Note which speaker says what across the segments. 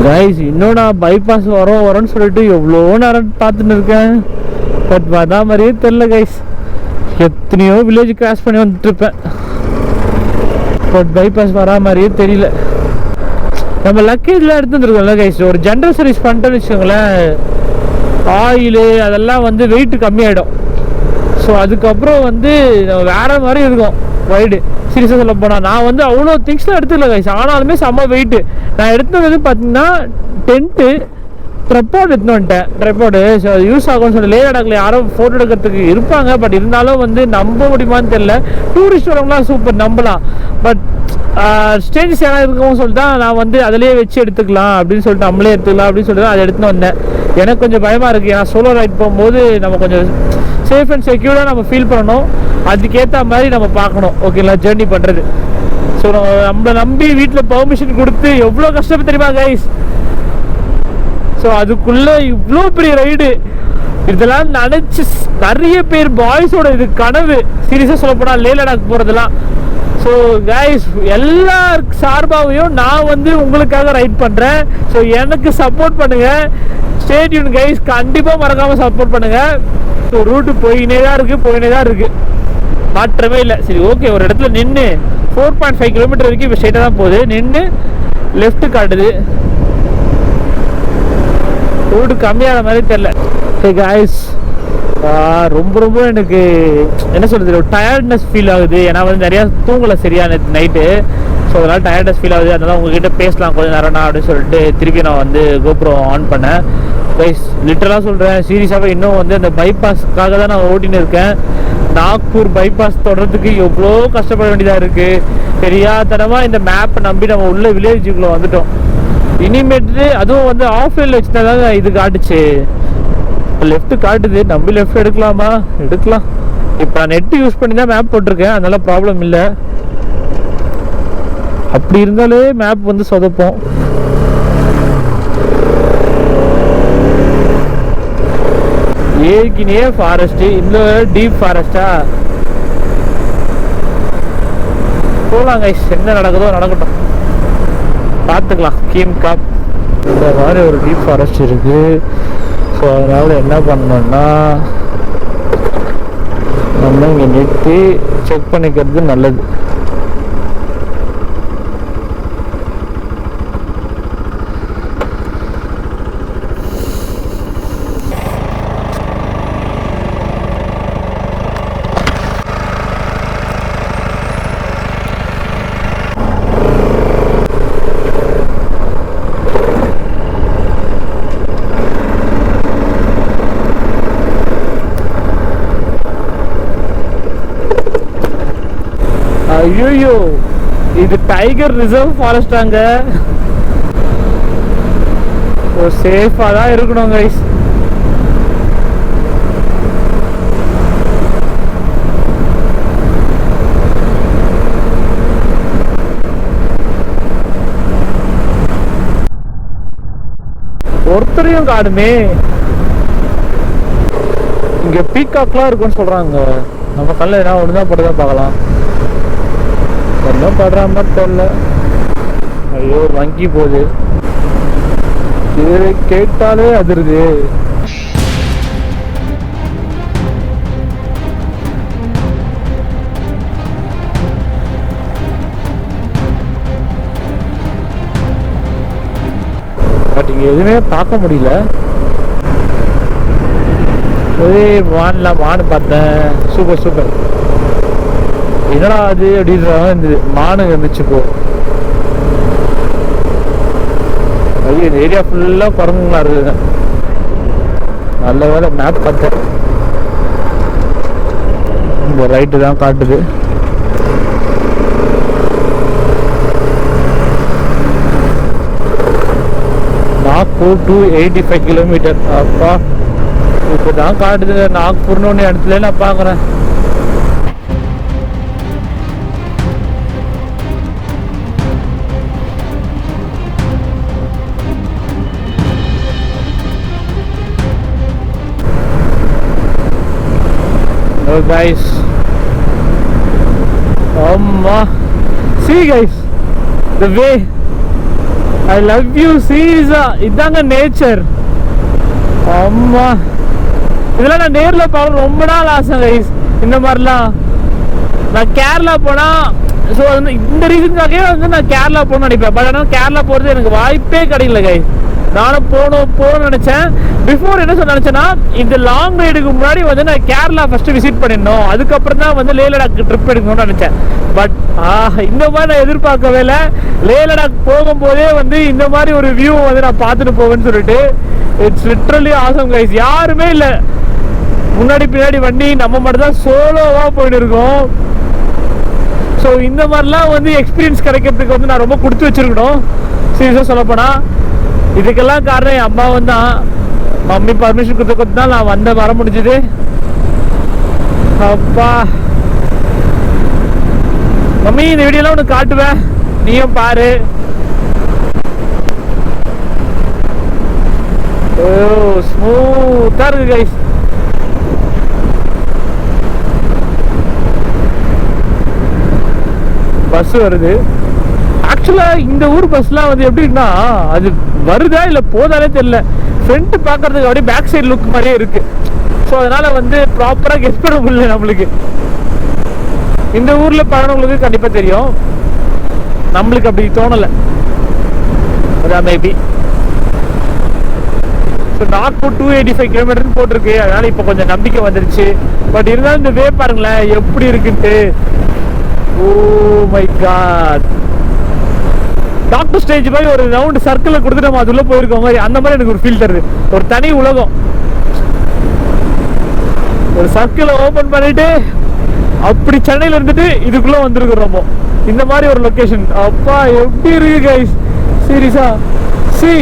Speaker 1: Guys, இன்னும் நான் bypass வரோன்னு சொல்லிட்டு எவ்வளோ நேரம் பார்த்துட்டு இருக்கேன். பட் வர மாதிரியே தெரில கைஸ். எத்தனையோ வில்லேஜ் கிராஸ் பண்ணி வந்துட்டு இருப்பேன். பட் பைபாஸ் வரா மாதிரியே தெரியல. நம்ம லக்கேஜ்லாம் எடுத்து வந்துருக்கோம்ல கைஸ். ஒரு ஜென்ரல் சர்வீஸ் பண்ணிட்டோன்னு வச்சுக்கோங்களேன், ஆயிலு அதெல்லாம் வந்து வெயிட் கம்மியாயிடும். ஸோ அதுக்கப்புறம் வந்து வேற மாதிரி இருக்கும் ரைடு. சீரியஸாக சொல்ல போனால் நான் வந்து அவ்வளோ திங்ஸ்லாம் எடுத்துக்கல கைஸ். ஆனாலுமே செம்ம வெயிட்டு. நான் எடுத்தது பார்த்தீங்கன்னா டென்ட்டு, ட்ரெப்பாடு எடுத்துன்னு வந்துட்டேன். ட்ரெப்பாடு ஸோ யூஸ் ஆகும்னு சொல்லி லே லடாக்ல யாரும் ஃபோட்டோ எடுக்கிறதுக்கு இருப்பாங்க. பட் இருந்தாலும் வந்து நம்ப முடியுமான்னு தெரியல. டூரிஸ்ட் வரவங்களாம் சூப்பர் நம்பலாம். பட் ஸ்டேஜஸ் யாராவது இருக்கவும் சொல்லிட்டு தான் நான் வந்து அதிலே வச்சு எடுத்துக்கலாம் அப்படின்னு சொல்லிட்டு, நம்மளே எடுத்துக்கலாம் அப்படின்னு சொல்லிட்டு அதை எடுத்துன்னு வந்தேன். எனக்கு கொஞ்சம் பயமாக இருக்குது. ஏன்னா சோலோ ரைட் போகும்போது நம்ம கொஞ்சம் சேஃப் அண்ட் செக்யூர்டாக நம்ம ஃபீல் பண்ணணும். அதுக்கேற்ற மாதிரி நம்ம பார்க்கணும். ஓகேங்களா, ஜேர்னி பண்ணுறது. ஸோ நம்மளை நம்பி வீட்டில் பெர்மிஷன் கொடுத்து எவ்வளோ கஷ்டம் தெரியுமா கைஸ். ஸோ அதுக்குள்ளே இவ்வளோ பெரிய ரைடு இதெல்லாம் நினச்சி நிறைய பேர் பாய்ஸோட இது கனவு. சீரியஸாக சொல்லப்போனால் லே லடாக் போகிறதுலாம். ஸோ கைஸ், எல்லா சார்பாவையும் நான் வந்து உங்களுக்காக ரைட் பண்ணுறேன். ஸோ எனக்கு சப்போர்ட் பண்ணுங்கள். ஸ்டே டியூன் கைஸ், கண்டிப்பாக மறக்காமல் சப்போர்ட் பண்ணுங்கள். ஸோ ரூட்டு போயினே தான் இருக்குது, மாற்றமே இல்லை. சரி ஓகே, ஒரு இடத்துல நின்று 4.5 கிலோமீட்டர் வரைக்கும் இப்போ ஸ்ட்ரைட்டாக தான் போகுது. நின்று லெஃப்ட் காட்டுது. ரூட்டு கம்மியான மாதிரி தெரில. சரி கைஸ், ரொம்ப எனக்கு என்ன சொல்கிறது, ஒரு டயர்ட்னஸ் ஃபீல் ஆகுது. ஏன்னா வந்து நிறையா தூங்கலை சரியா நைட்டு. ஸோ அதனால் டயர்ட்னஸ் ஃபீல் ஆகுது. அதனால உங்ககிட்ட பேசலாம் கொஞ்சம் நேரம்னா அப்படின்னு சொல்லிட்டு திருப்பி நான் வந்து GoPro ஆன் பண்ணேன். கைஸ், லிட்டரலாக சொல்கிறேன், சீரியஸாகவே இன்னும் வந்து அந்த பைபாஸ்க்காக தான் நான் ஓட்டின்னு இருக்கேன். நாக்பூர் பைபாஸ் தொடர்றதுக்கு எவ்வளோ கஷ்டப்பட வேண்டியதாக இருக்குது. தெரியாதனமாக இந்த மேப்பை நம்பி நம்ம உள்ள வில்லேஜுக்குள்ளே வந்துட்டோம். இனிமேட்டு அதுவும் வந்து ஆஃப்லைனில் வச்சுனா தான் இது காட்டுச்சு. லெஃப்ட் காட்டுது, நம்பி லெஃப்ட் எடுக்கலாம். இப்போ நான் நெட்டு யூஸ் பண்ணி தான் மேப் போட்டிருக்கேன், அதனால ப்ராப்ளம் இல்லை. அப்படி இருந்தாலே மேப் வந்து சொதப்போம். ஏற்கனவே ஃபாரஸ்ட், இந்த டீப் ஃபாரஸ்டா போகலாம் கைஸ். என்ன நடக்குதோ நடக்கட்டும், பார்த்துக்கலாம். கீம் காப் இந்த மாதிரி ஒரு டீப் ஃபாரஸ்ட் இருக்கு. ஸோ அதனால என்ன பண்ணோம்னா நம்ம இங்கே நிறுத்தி செக் பண்ணிக்கிறது நல்லது. ஐயோ, இது டைகர் ரிசர்வ் ஃபாரஸ்டாங்க. சேஃபா தான் இருக்கணும் கைஸ். ஒருத்தரையும் காணுமே. இங்க பீகாக்லாம் இருக்குன்னு சொல்றாங்க. நம்ம கல்ல என்ன ஒண்ணுதான் போட்டுதான் பார்க்கலாம். என்ன படுற மாதிரி தெரியல. ஐயோ, வங்கி போகுது. இது கேட்டாலே அதிருது. பட் இங்க எதுவுமே பார்க்க முடியல. ஒரே வான்லாம் பார்த்தேன். சூப்பர். என்னடா அது அப்படின்ற இருந்தது. மானு இருந்துச்சு. இப்போ ஐயோ இந்த ஏரியா ஃபுல்லாக குரங்குங்களா இருக்குதுங்க. நல்ல வேலை மேப் பார்த்தேன். இந்த ரைட்டு தான் காட்டுது. Nagpur to 85 kilometre. அப்பா இப்போ தான் காட்டுது. நாக்பூர்னு ஒன்று இடத்துல நான் பார்க்குறேன். Oh guys, see guys, the way I love you. See இதாங்க நேச்சர். அம்மா இதெல்லாம் நான் நேரில் பார்க்க ரொம்ப நாள் ஆசை கைஸ். இந்த மாதிரிலாம் நான் கேரளா போனால் ஸோ இந்த ரீசனுக்காகவே வந்து நான் கேரளா போகணும்னு நினைப்பேன். பட் ஆனால் கேரளா போகிறது எனக்கு வாய்ப்பே கிடைக்கல கைஸ். நானும் போகணும்னு நினச்சேன். பிஃபோர் என்ன சொல்ல நினச்சேன்னா இந்த லாங் ரைடுக்கு முன்னாடி வந்து நான் கேரளா ஃபஸ்ட்டு விசிட் பண்ணிடணும், அதுக்கப்புறம் தான் வந்து லே லடாக் ட்ரிப் எடுக்கணும்னு நினச்சேன். பட் இந்த மாதிரி நான் எதிர்பார்க்கவே இல்லை. லே லடாக் போகும்போதே வந்து இந்த மாதிரி ஒரு வியூ வந்து நான் பார்த்துட்டு போவேன்னு சொல்லிட்டு இட்ஸ் லிட்ரலி ஆசம் கைஸ். யாருமே இல்லை முன்னாடி பின்னாடி வண்டி, நம்ம மட்டும் தான் சோலோவாக போயிட்டு இருக்கோம். ஸோ இந்த மாதிரிலாம் வந்து எக்ஸ்பீரியன்ஸ் கிடைக்கிறதுக்கு வந்து நான் ரொம்ப கொடுத்து வச்சிருக்கணும் சீரியஸாக சொல்லப்போனால். இதுக்கெல்லாம் காரணம் என் அம்மாவும் தான். மம்மி பர்மிஷன் கொடுத்து தான் நான் வர முடிஞ்சது. அப்பா மம்மி இந்த வீடியோலாம் உனக்கு காட்டுவேன், நீயும் பாரு. ஓ ஸ்மூத்தா இருக்கு கைஸ். பஸ் வருது. ஆக்சுவலாக இந்த ஊர் பஸ்லாம் வந்து எப்படின்னா அது வருதா இல்லை போதாலே தெரியல. ஃப்ரண்ட் பார்க்கறதுக்கு அப்படியே பேக் சைடு லுக் மாதிரியே இருக்கு. ஸோ அதனால வந்து ப்ராப்பராக கெஸ் பண்ண முடியல நம்மளுக்கு. இந்த ஊரில் பழனவங்களுக்கு கண்டிப்பாக தெரியும், நம்மளுக்கு அப்படி தோணலை. அதான் மேபி. ஸோ நாக்பூர் 285 கிலோமீட்டர்னு போட்டிருக்கு. அதனால இப்போ கொஞ்சம் நம்பிக்கை வந்துருச்சு. பட் இருந்தாலும் இந்த வே பாருங்களேன் எப்படி இருக்குன்ட்டு. Oh my god. Doctor stage மாதிரி ஒரு ரவுண்ட் சர்க்கிள் கொடுத்து நம்ம அதுள்ள போயிருக்கோம் மாதிரி அந்த மாதிரி எனக்கு ஒரு ஃபீல் தருது. ஒரு தனி உலகம். ஒரு சர்க்கிளை ஓபன் பண்ணிட்டு அப்படி சென்னையில இருந்துட்டு இதுக்குள்ள வந்திருக்கிறோம். இந்த மாதிரி ஒரு லொகேஷன். அப்பா எப்படி இருக்கு கைஸ் சீரியஸா. சி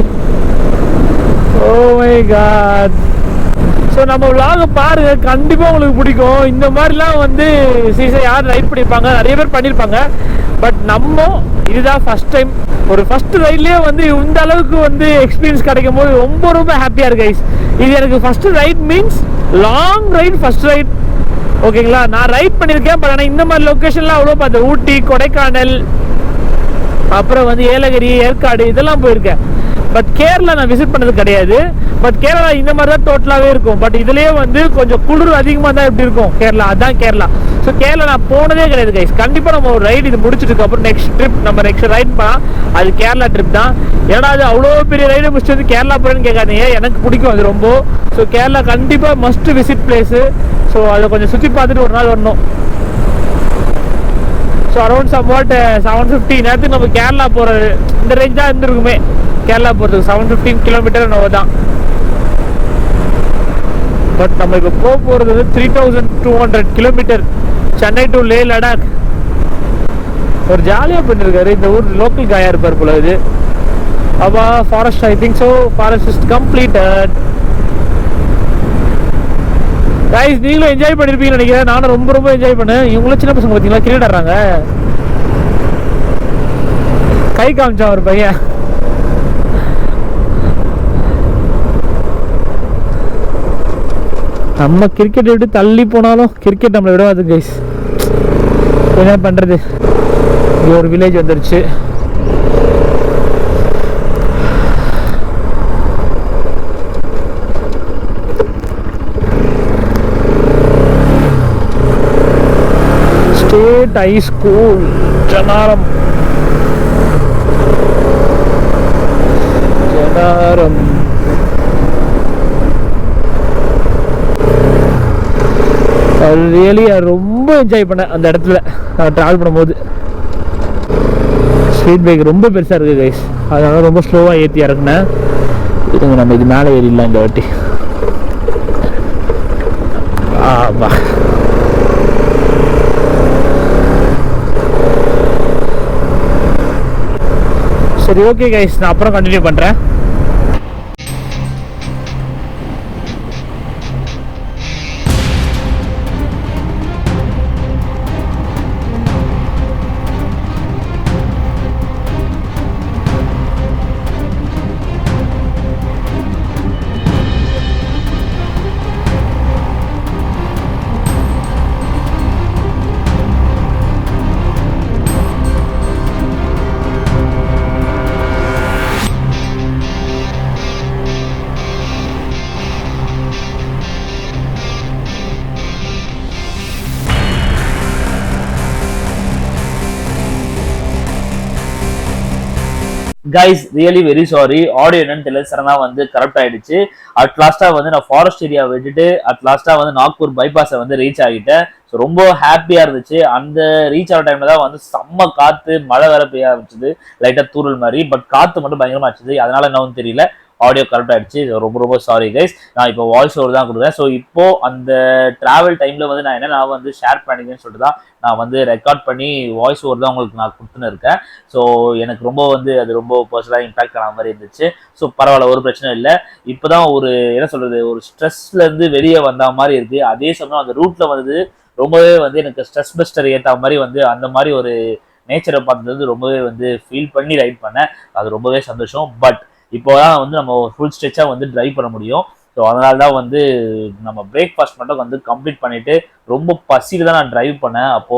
Speaker 1: ஓ மை காட். ஸோ நம்ம vlog பாருங்க, கண்டிப்பாக உங்களுக்கு பிடிக்கும். இந்த மாதிரிலாம் வந்து சீசன் யார் ரைட் பண்ணியிருப்பாங்க, நிறைய பேர் பண்ணியிருப்பாங்க. பட் நம்ம இதுதான் ஃபர்ஸ்ட் டைம். ஒரு ஃபர்ஸ்ட் ரைட்லேயே வந்து இந்த அளவுக்கு வந்து எக்ஸ்பீரியன்ஸ் கிடைக்கும் போது ரொம்ப ரொம்ப ஹாப்பியாக இருக்கு கைஸ். இது எனக்கு first right means long right, first right. ஓகேங்களா, நான் ரைட் பண்ணியிருக்கேன். பட் ஆனால் இந்த மாதிரி லொக்கேஷன்லாம் அவ்வளோ பார்த்தேன். ஊட்டி, கொடைக்கானல், அப்புறம் வந்து ஏலகிரி, ஏற்காடு இதெல்லாம் போயிருக்கேன். பட் கேரளா நான் விசிட் பண்ணது கிடையாது. பட் கேரளா இந்த மாதிரி தான் டோட்டலாகவே இருக்கும். பட் இதுலேயே வந்து கொஞ்சம் குளிர் அதிகமாக தான் எப்படி இருக்கும் கேரளா, அதுதான் கேரளா. ஸோ கேரளா நான் போனதே கிடையாது கைஸ். கண்டிப்பாக நம்ம ஒரு ரைடு இது முடிச்சிட்டு அப்புறம் நெக்ஸ்ட் ட்ரிப் நம்ம நெக்ஸ்ட் ரைட் பண்ணால் அது கேரளா ட்ரிப் தான். ஏன்னா அது அவ்வளோ பெரிய ரைடு முடிச்சுட்டு வந்து கேரளா போகிறேன்னு கேட்காதீங்க, எனக்கு பிடிக்கும் அது ரொம்ப. ஸோ கேரளா கண்டிப்பாக மஸ்ட் விசிட் பிளேஸு. ஸோ அதை கொஞ்சம் சுற்றி பார்த்துட்டு ஒரு நாள் வரணும். ஸோ அரௌண்ட் சம்வாட் 750 நேரத்துக்கு நம்ம கேரளா போகிறது இந்த ரேஞ்ச் தான் இருந்திருக்குமே. கேரளா போகிறதுக்கு 715 கிலோமீட்டர் நம்ம தான். பட் நம்ம இப்போ போகிறது வந்து 3200 கிலோமீட்டர் சென்னை டு லே லடாக். ஒரு ஜாலியாக பண்ணிருக்காரு. இந்த ஊர் லோக்கல் காயா இருப்பார் போல. இது அப்பா forest, I think so forest is completed. Guys நீங்களும் என்ஜாய் பண்ணிருப்பீங்கன்னு நினைக்கிறேன். நானும் ரொம்ப ரொம்ப என்ஜாய் பண்ணேன். இவங்களும் சின்ன பசங்க பார்த்தீங்களா கிரிக்கெட் ஆடுறாங்க. கை காமிச்சான் ஒரு பையன். நம்ம கிரிக்கெட் விட்டு தள்ளி போனாலும் கிரிக்கெட் நம்மளை விடாது கைஸ். என்ன பண்ணுறது. இங்கே ஒரு வில்லேஜ் வந்துருச்சு. ஸ்டேட் ஹை ஸ்கூல் ஜனாரம். ரியலி ரொம்ப என்ஜாய் பண்ணேன் அந்த இடத்துல ட்ராவல் பண்ணும்போது. ஸ்பீட் பிரேக் ரொம்ப பெருசாக இருக்குது கைஸ், அதனால ரொம்ப ஸ்லோவாக ஏற்றி இறக்குனேன். இதுங்க நம்ம இது மேலே ஏறிடலாம் இந்த வாட்டி. ஆமா, சரி ஓகே கைஸ், நான் அப்புறம் கண்டினியூ பண்ணுறேன். Guys really very sorry, audio என்னன்னு தெரியல, சடனா வந்து கரெக்ட் ஆயிடுச்சு. அட் லாஸ்டா வந்து நான் ஃபாரஸ்ட் ஏரியா விட்டுட்டு அட் லாஸ்டா வந்து நாக்பூர் பைபாஸை வந்து ரீச் ஆகிட்டேன். ஸோ ரொம்ப ஹாப்பியா இருந்துச்சு. அந்த ரீச் ஆகிற டைம்ல தான் வந்து செம்ம காத்து, மழை வேற பெய்ய ஆரம்பிச்சது, லைட்டா தூரல் மாதிரி. பட் காத்து மட்டும் பயங்கரமா ஆச்சு, அதனால என்னன்னு தெரியல ஆடியோ கரெக்ட் ஆயிடுச்சு. ரொம்ப ரொம்ப சாரி கைஸ். நான் இப்போ வாய்ஸ் ஓவர் தான் கொடுக்குறேன். ஸோ இப்போ அந்த டிராவல் டைம்ல வந்து நான் வந்து ஷேர் பண்ணிக்கிறேன்னு சொல்லிட்டு தான் நான் வந்து ரெக்கார்ட் பண்ணி வாய்ஸ் ஓவர் தான் உங்களுக்கு நான் கொடுத்துன்னு இருக்கேன். ஸோ எனக்கு ரொம்ப வந்து அது ரொம்ப பர்சனலாக இம்பாக்ட் ஆன மாதிரி இருந்துச்சு. ஸோ பரவாயில்ல, ஒரு பிரச்சனை இல்லை. இப்போதான் ஒரு என்ன சொல்றது, ஒரு ஸ்ட்ரெஸ்ல இருந்து வெளியே வந்த மாதிரி இருக்கு. அதே சமயம் அந்த ரூட்ல வந்து ரொம்பவே வந்து எனக்கு ஸ்ட்ரெஸ் பஸ்டர் ஏற்ற மாதிரி வந்து அந்த மாதிரி ஒரு நேச்சரை பார்த்தது வந்து ரொம்பவே வந்து ஃபீல் பண்ணி ரைட் பண்ணேன். அது ரொம்பவே சந்தோஷம். பட் இப்போதான் வந்து நம்ம ஃபுல் ஸ்ட்ரெச்சா வந்து டிரைவ் பண்ண முடியும். ஸோ அதனால தான் வந்து நம்ம பிரேக்ஃபாஸ்ட் மட்டும் வந்து கம்ப்ளீட் பண்ணிட்டு ரொம்ப பசியில தான் நான் டிரைவ் பண்ணேன். அப்போ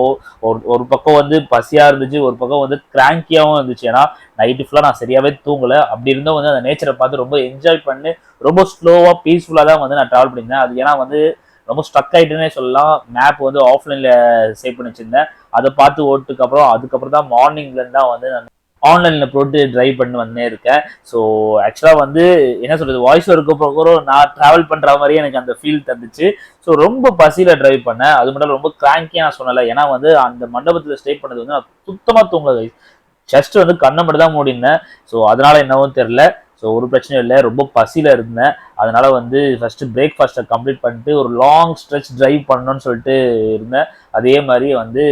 Speaker 1: ஒரு பக்கம் வந்து பசியா இருந்துச்சு, ஒரு பக்கம் வந்து கிராங்கியாகவும் இருந்துச்சு. ஏன்னா நைட்டு ஃபுல்லாக நான் சரியாவே தூங்கலை. அப்படி இருந்தும் வந்து அந்த நேச்சரை பார்த்து ரொம்ப என்ஜாய் பண்ணி ரொம்ப ஸ்லோவாக பீஸ்ஃபுல்லாக தான் வந்து நான் ட்ராவல் பண்ணியிருந்தேன். அது ஏன்னா வந்து ரொம்ப ஸ்ட்ரக் ஆகிட்டுன்னே சொல்லலாம். மேப் வந்து ஆஃப்லைனில் சேவ் பண்ணி வச்சிருந்தேன். அதை பார்த்து ஓட்டுக்கு அதுக்கப்புறம் தான் மார்னிங்லேருந்து தான் வந்து நான் ஆன்லைனில் போட்டு டிரைவ் பண்ணி வந்தே இருக்கேன். ஸோ ஆக்சுவலாக வந்து என்ன சொல்கிறது, வாய்ஸ் ஒர்க்கு போகிறோம் நான் ட்ராவல் பண்ணுற மாதிரியே எனக்கு அந்த ஃபீல் தந்துச்சு. ஸோ ரொம்ப பசியில் டிரைவ் பண்ணேன். அது மட்டும் ரொம்ப கிராங்கியாக நான் சொன்னலை. ஏன்னா வந்து அந்த மண்டபத்தில் ஸ்டே பண்ணது வந்து நான் சுத்தமாக தூங்கலை, ஜஸ்ட் வந்து கண்ணை மட்டும் தான் மூடினேன். ஸோ அதனால என்னவோ தெரில. ஸோ ஒரு பிரச்சனையும் இல்லை, ரொம்ப பசியில் இருந்தேன். அதனால வந்து ஃபர்ஸ்ட் பிரேக்ஃபாஸ்ட்டை கம்ப்ளீட் பண்ணிட்டு ஒரு லாங் ஸ்ட்ரெச் டிரைவ் பண்ணணும்னு சொல்லிட்டு இருந்தேன். அதே மாதிரி வந்து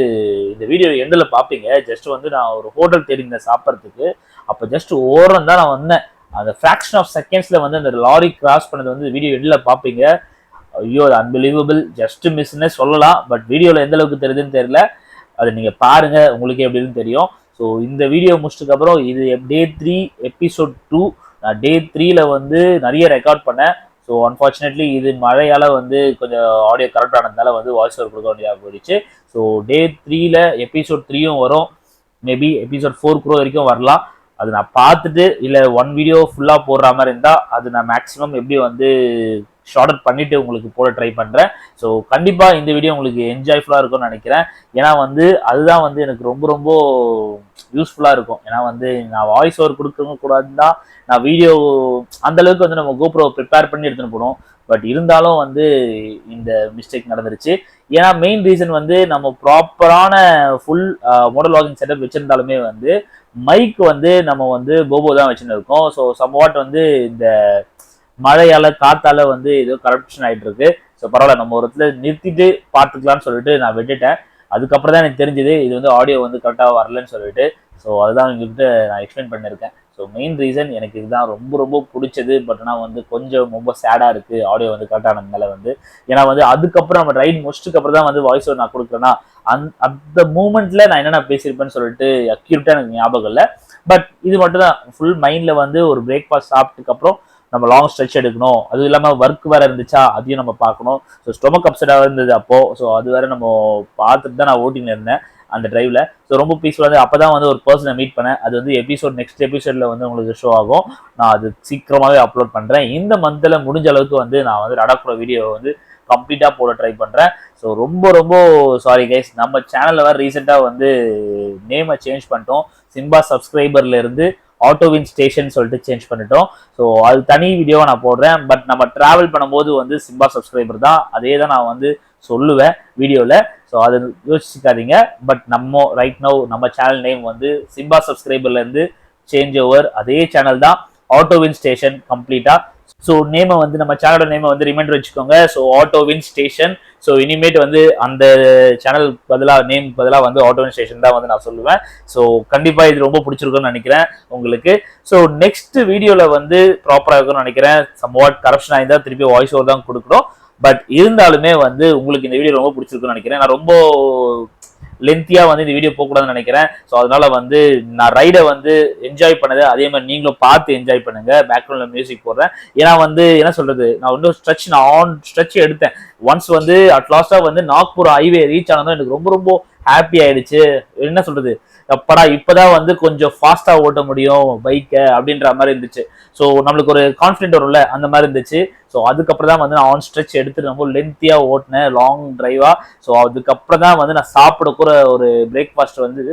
Speaker 1: இந்த வீடியோ எண்டில் பார்ப்பீங்க. ஜஸ்ட் வந்து நான் ஒரு ஹோட்டல் தேடிந்தேன் சாப்பிட்றதுக்கு. அப்போ ஜஸ்ட் ஓரம் தான் நான் வந்தேன். அந்த ஃப்ராக்ஷன் ஆஃப் செகண்ட்ஸில் வந்து அந்த லாரி கிராஸ் பண்ணது வந்து வீடியோ எண்டில் பார்ப்பீங்க. ஐயோ, அது அன்பிலீவபிள், ஜஸ்ட் மிஸ்ன்னே சொல்லலாம். பட் வீடியோவில் எந்த அளவுக்கு தெரியுதுன்னு தெரியல, அதை நீங்கள் பாருங்க, உங்களுக்கே எப்படின்னு தெரியும். ஸோ இந்த வீடியோ முடிச்சதுக்கப்புறம் இது டே 3 எபிசோட் 2. நான் டே 3ல வந்து நிறைய ரெக்கார்ட் பண்ணேன். ஸோ அன்ஃபார்ச்சுனேட்லி இது மழையால் வந்து கொஞ்சம் ஆடியோ கரெக்ட் ஆனதுனால வந்து வாய்ஸ் ஓவர் கொடுக்க வேண்டியதாக போயிடுச்சு. ஸோ டே 3ல எபிசோட் 3யும் வரும், மேபி எபிசோட் 4 கூட வரைக்கும் வரலாம். அது நான் பார்த்துட்டு இல்லை ஒன் வீடியோ ஃபுல்லாக போடுற மாதிரி இருந்தால் அது நான் மேக்ஸிமம் எப்படி வந்து ஷார்ட் பண்ணிட்டு உங்களுக்கு போட ட்ரை பண்ணுறேன். ஸோ கண்டிப்பாக இந்த வீடியோ உங்களுக்கு என்ஜாய்ஃபுல்லாக இருக்கும்னு நினைக்கிறேன். ஏன்னா வந்து அதுதான் வந்து எனக்கு ரொம்ப ரொம்ப யூஸ்ஃபுல்லாக இருக்கும். ஏன்னா வந்து நான் வாய்ஸ் ஓவர் கொடுக்க கூடாதுன்னு தான் நான் வீடியோ அந்தளவுக்கு வந்து நம்ம கோப்ரோ ப்ரிப்பேர் பண்ணி எடுத்துன்னு போனோம். பட் இருந்தாலும் வந்து இந்த மிஸ்டேக் நடந்துருச்சு. ஏன்னா மெயின் ரீசன் வந்து நம்ம ப்ராப்பரான ஃபுல் மோட்டோ வ்ளாகிங் செட்டப் வச்சுருந்தாலுமே வந்து மைக் வந்து நம்ம வந்து போபோ தான் வச்சுன்னு இருக்கோம். ஸோ சம்வாட் வந்து இந்த மழையால காத்தால வந்து ஏதோ கரப்ஷன் ஆகிட்டு இருக்கு. ஸோ பரவாயில்ல, நம்ம ஒரு இடத்துல நிறுத்திட்டு பார்த்துக்கலான்னு சொல்லிட்டு நான் விட்டுட்டேன். அதுக்கப்புறம் தான் எனக்கு தெரிஞ்சது இது வந்து ஆடியோ வந்து கரெக்டாக வரலன்னு சொல்லிட்டு. ஸோ அதுதான் உங்ககிட்ட நான் எக்ஸ்பிளைன் பண்ணியிருக்கேன். ஸோ மெயின் ரீசன் எனக்கு இதுதான் ரொம்ப ரொம்ப பிடிச்சது. பட் ஆனால் வந்து கொஞ்சம் ரொம்ப சேடாக இருக்குது ஆடியோ வந்து கரெக்டானதுனால வந்து. ஏன்னா வந்து அதுக்கப்புறம் நம்ம ரைட் முடிச்சதுக்கு அப்புறம் தான் வந்து வாய்ஸ் ஓவர் நான் கொடுக்குறேன்னா அந்த மூமெண்ட்ல நான் என்னென்ன பேசியிருப்பேன்னு சொல்லிட்டு அக்யூரேட்டாக எனக்கு ஞாபகம் இல்லை. பட் இது மட்டும் தான் ஃபுல் மைண்டில் வந்து ஒரு பிரேக்ஃபாஸ்ட் சாப்பிட்டுக்கப்புறம் நம்ம லாங் ஸ்ட்ரெச் எடுக்கணும். அதுவும் இல்லாமல் ஒர்க் வேற இருந்துச்சா, அதையும் நம்ம பார்க்கணும். ஸோ ஸ்டொமக் அப்செட்டாக இருந்தது அப்போ. ஸோ அது வேற நம்ம பார்த்துட்டு தான் நான் ஓட்டின்னு இருந்தேன் அந்த டிரைவ்ல. ஸோ ரொம்ப பீஸ்ஃபுல்லாக வந்து அப்போ தான் வந்து ஒரு பர்சனை மீட் பண்ணேன். அது வந்து நெக்ஸ்ட் எபிசோட்ல வந்து உங்களுக்கு ஷோ ஆகும். நான் அது சீக்கிரமாகவே அப்லோட் பண்ணுறேன். இந்த மந்தில் முடிஞ்ச அளவுக்கு வந்து நான் வந்து லடாக்கோட வீடியோவை வந்து கம்ப்ளீட்டாக போட ட்ரை பண்ணுறேன். ஸோ ரொம்ப ரொம்ப சாரி கைஸ், நம்ம சேனலில் வேறு ரீசெண்டாக வந்து நேமை சேஞ்ச் பண்ணிட்டோம். சிம்பா சப்ஸ்கிரைபர்ல இருந்து
Speaker 2: ஆட்டோவின் ஸ்டேஷன் சொல்லிட்டு சேஞ்ச் பண்ணிட்டோம். ஸோ அது தனி வீடியோவை நான் போடுறேன். பட் நம்ம டிராவல் பண்ணும்போது வந்து சிம்பா சப்ஸ்கிரைபர் தான், அதே தான் நான் வந்து சொல்லுவேன் வீடியோவில். ஸோ அதை யோசிச்சுக்காதீங்க. பட் நம்ம ரைட் நவ் நம்ம சேனல் நேம் வந்து சிம்பா சப்ஸ்கிரைபர்லேருந்து சேஞ்ச் ஓவர், அதே சேனல் தான் ஆட்டோவின் ஸ்டேஷன் கம்ப்ளீட்டாக. ஸோ நேமை வந்து நம்ம சேனலோட நேமை வந்து ரிமைண்டர் வச்சுக்கோங்க. ஸோ ஆட்டோவின் ஸ்டேஷன். ஸோ இனிமேட் வந்து அந்த சேனல் பதிலாக நேம் பதிலாக வந்து ஆட்டோவின் ஸ்டேஷன் தான் வந்து நான் சொல்லுவேன். ஸோ கண்டிப்பாக இது ரொம்ப பிடிச்சிருக்குன்னு நினைக்கிறேன் உங்களுக்கு. ஸோ நெக்ஸ்ட் வீடியோவில் வந்து ப்ராப்பராக இருக்கும்னு நினைக்கிறேன். சம்வாட் கரப்ஷன் ஆகிருந்தால் திருப்பி வாய்ஸ் ஓவர் தான் கொடுக்கணும். பட் இருந்தாலுமே வந்து உங்களுக்கு இந்த வீடியோ ரொம்ப பிடிச்சிருக்குன்னு நினைக்கிறேன். நான் ரொம்ப லென்த்தியா வந்து இந்த வீடியோ போகக்கூடாதுன்னு நினைக்கிறேன். ஸோ அதனால வந்து நான் ரைடை வந்து என்ஜாய் பண்ணது அதே மாதிரி நீங்களும் பார்த்து என்ஜாய் பண்ணுங்க. பேக்ரவுண்ட்ல மியூசிக் போடுறேன். ஏன்னா வந்து என்ன சொல்றது, நான் வந்து நான் ஆன் ஸ்ட்ரெச் எடுத்தேன். ஒன்ஸ் வந்து அட்லாஸ்டா வந்து நாக்பூர் ஹைவே ரீச் ஆனதும் எனக்கு ரொம்ப ரொம்ப ஹாப்பி ஆயிடுச்சு. என்ன சொல்றது, அப்படா இப்பதான் வந்து கொஞ்சம் ஃபாஸ்டா ஓட்ட முடியும் பைக்கை அப்படின்ற மாதிரி இருந்துச்சு. ஸோ நம்மளுக்கு ஒரு கான்ஃபிடென்ட் வரும்ல, அந்த மாதிரி இருந்துச்சு. ஸோ அதுக்கப்புறம் தான் வந்து நான் ஆன் ஸ்ட்ரெச் எடுத்துட்டு ரொம்ப லென்த்தியா ஓட்டினேன், லாங் டிரைவா. ஸோ அதுக்கப்புறம் தான் வந்து நான் சாப்பிட கூட ஒரு பிரேக்ஃபாஸ்ட் வந்து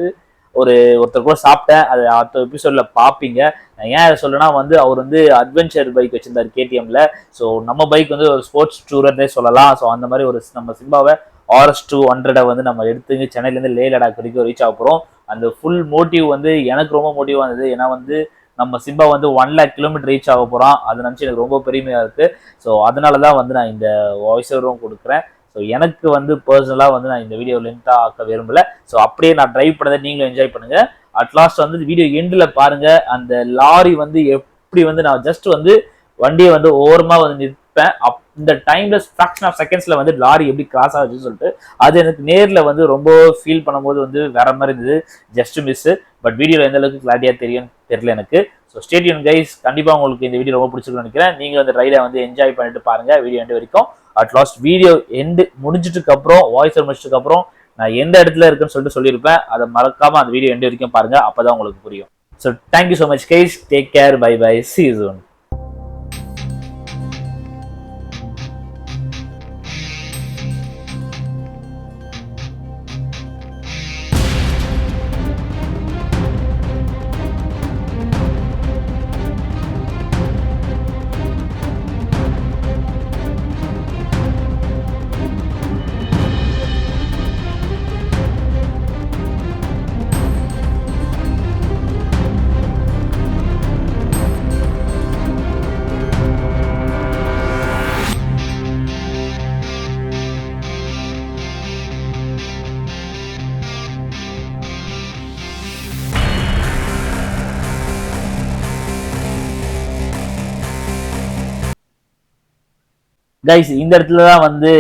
Speaker 2: ஒருத்தர் கூட சாப்பிட்டேன். அது அடுத்த எபிசோட்ல பார்ப்பீங்க. நான் ஏன் அதை சொல்றேன்னா வந்து அவர் வந்து அட்வென்ச்சர் பைக் வச்சிருந்தாரு கேடிஎம்ல. ஸோ நம்ம பைக் வந்து ஒரு ஸ்போர்ட்ஸ் டூரர்னே சொல்லலாம். ஸோ அந்த மாதிரி ஒரு நம்ம சிம்பாவை RS200 வந்து நம்ம எடுத்து சென்னையிலேருந்து லே லடாக் வரைக்கும் ரீச் ஆக போகிறோம். அந்த ஃபுல் மோட்டிவ் வந்து எனக்கு ரொம்ப மோட்டிவாக இருந்தது. ஏன்னா வந்து நம்ம சிம்பா வந்து 1 lakh கிலோமீட்டர் ரீச் ஆக போகிறோம். அதை நினச்சி எனக்கு ரொம்ப பெருமையாக இருக்குது. ஸோ அதனால தான் வந்து நான் இந்த வாய்ஸ் ஓவரும் கொடுக்குறேன். ஸோ எனக்கு வந்து பர்சனலாக வந்து நான் இந்த வீடியோ லென்த்தாக ஆக்க விரும்பல. ஸோ அப்படியே நான் டிரைவ் பண்ணதை நீங்களும் என்ஜாய் பண்ணுங்க. அட்லாஸ்ட் வந்து வீடியோ எண்டில் பாருங்க, அந்த லாரி வந்து எப்படி வந்து நான் ஜஸ்ட் வந்து வண்டியை வந்து ஓரமாக வந்து நிற்பேன். இந்த டைம்ல ஃபிராக்ஷன் ஆஃப் செகண்ட்ஸ்ல வந்து லாரி எப்படி கிராஸ் ஆகுதுன்னு சொல்லிட்டு அது எனக்கு நேர்ல வந்து ரொம்ப ஃபீல் பண்ணும்போது வந்து வேற மாதிரி இருந்தது. Just miss. பட் வீடியோல எந்த அளவுக்கு கிளாரிட்டியா தெரியும் தெரியல எனக்கு. So stay tune guys. கண்டிப்பா உங்களுக்கு இந்த வீடியோ ரொம்ப பிடிச்சிருக்குன்னு நினைக்கிறேன். நீங்க அந்த ரைடை வந்து என்ஜாய் பண்ணிட்டு பாருங்க வீடியோ எண்டு வரைக்கும். அட்லாஸ்ட் வீடியோ எண்டு முடிஞ்சிட்டுக்கு அப்புறம் வாய்ஸ் முடிச்சதுக்கு அப்புறம் நான் எந்த இடத்துல இருக்குன்னு சொல்லிட்டு சொல்லியிருப்பேன். அதை மறக்காம அந்த வீடியோ எண்டு வரைக்கும் பாருங்க, அப்பதான் உங்களுக்கு புரியும். So thank you so much guys. Take care. Bye bye. See you soon. Guys இந்த இடத்துல தான் வந்து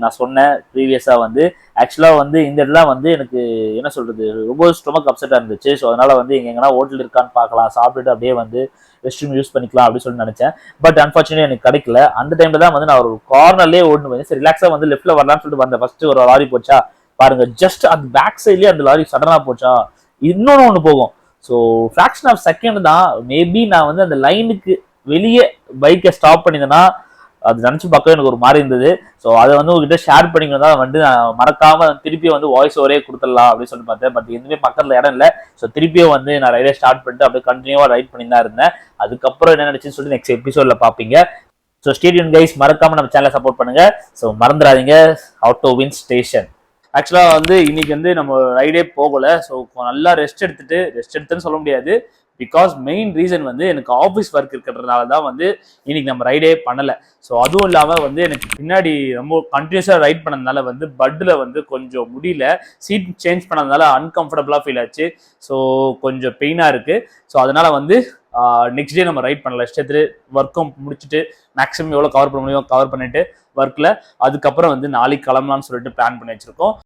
Speaker 2: நான் சொன்னேன் ப்ரீவியஸாக வந்து ஆக்சுவலாக வந்து இந்த இடத்துல வந்து எனக்கு என்ன சொல்கிறது ரொம்ப ஸ்டொமக் அப்செட்டாக இருந்துச்சு. ஸோ அதனால் வந்து எங்கன்னா ஹோட்டல் இருக்கான்னு பார்க்கலாம், சாப்பிட்டுட்டு அப்படியே வந்து ரெஸ்ட் ரூம் யூஸ் பண்ணிக்கலாம் அப்படின்னு சொல்லி நினச்சேன். பட் அன்ஃபார்ச்சுனேட்லி எனக்கு கிடைக்கல. அந்த டைமில் தான் வந்து நான் ஒரு கார்னர்லேயே ஓட்டு வந்து சரி ரிலாக்ஸாக வந்து லெஃப்ட்டில் வரலான்னு சொல்லிட்டு வந்தேன். ஃபஸ்ட்டு ஒரு லாரி போச்சா பாருங்க, ஜஸ்ட் அந்த பேக் சைட்லேயே அந்த லாரி சடனாக போச்சா. இன்னொன்று ஒன்று போகும். ஸோ ஃப்ராக்ஷன் ஆஃப் செகண்ட் தான். மேபி நான் வந்து அந்த லைனுக்கு வெளியே பைக்கை ஸ்டாப் பண்ணியிருந்தேன்னா அது நினச்சி பார்க்கவே எனக்கு ஒரு மாதிரி இருந்தது. ஸோ அதை வந்து உங்ககிட்ட ஷேர் பண்ணிக்கணும் தான் வந்து நான் மறக்காம திருப்பி வந்து வாய்ஸ் ஓவரே கொடுத்துடலாம் அப்படின்னு சொல்லி பார்த்தேன். பட் எதுவுமே பக்கத்தில் இடம் இல்லை. ஸோ திருப்பியும் வந்து நான் ரைடே ஸ்டார்ட் பண்ணிட்டு அப்படியே கண்டினியூவாக ரைட் பண்ணி தான் இருந்தேன். அதுக்கப்புறம் என்ன நினைச்சுன்னு சொல்லி நெக்ஸ்ட் எபிசோட்ல பார்ப்பீங்க. So stay tune guys. மறக்காம நம்ம சேனலை சப்போர்ட் பண்ணுங்க. ஸோ மறந்துடாதீங்க ஆட்டோவின் ஸ்டேஷன். ஆக்சுவலாக வந்து இன்னைக்கு வந்து நம்ம ரைடே போகலை. ஸோ நல்லா ரெஸ்ட் எடுத்துன்னு சொல்ல முடியாது. பிகாஸ் மெயின் ரீசன் வந்து எனக்கு ஆஃபீஸ் ஒர்க் இருக்கிறதுனால தான் வந்து இன்னைக்கு நம்ம ரைடே பண்ணலை. ஸோ அதுவும் இல்லாமல் வந்து எனக்கு பின்னாடி ரொம்ப கண்டினியூஸாக ரைட் பண்ணதுனால வந்து பட்டில் வந்து கொஞ்சம் முடியல. சீட் சேஞ்ச் பண்ணதுனால அன்கம்ஃபர்டபுளாக ஃபீல் ஆச்சு. ஸோ கொஞ்சம் பெயினாக இருக்குது. ஸோ அதனால் வந்து நெக்ஸ்ட் டே நம்ம ரைட் பண்ணல. இஷ்டத்துக்கு ஒர்க்கும் முடிச்சுட்டு மேக்ஸிமம் எவ்வளோ கவர் பண்ண முடியும் கவர் பண்ணிட்டு ஒர்க்கில் அதுக்கப்புறம் வந்து நாளைக்கு கிளம்பலான்னு சொல்லிட்டு பிளான் பண்ணி வச்சுருக்கோம்.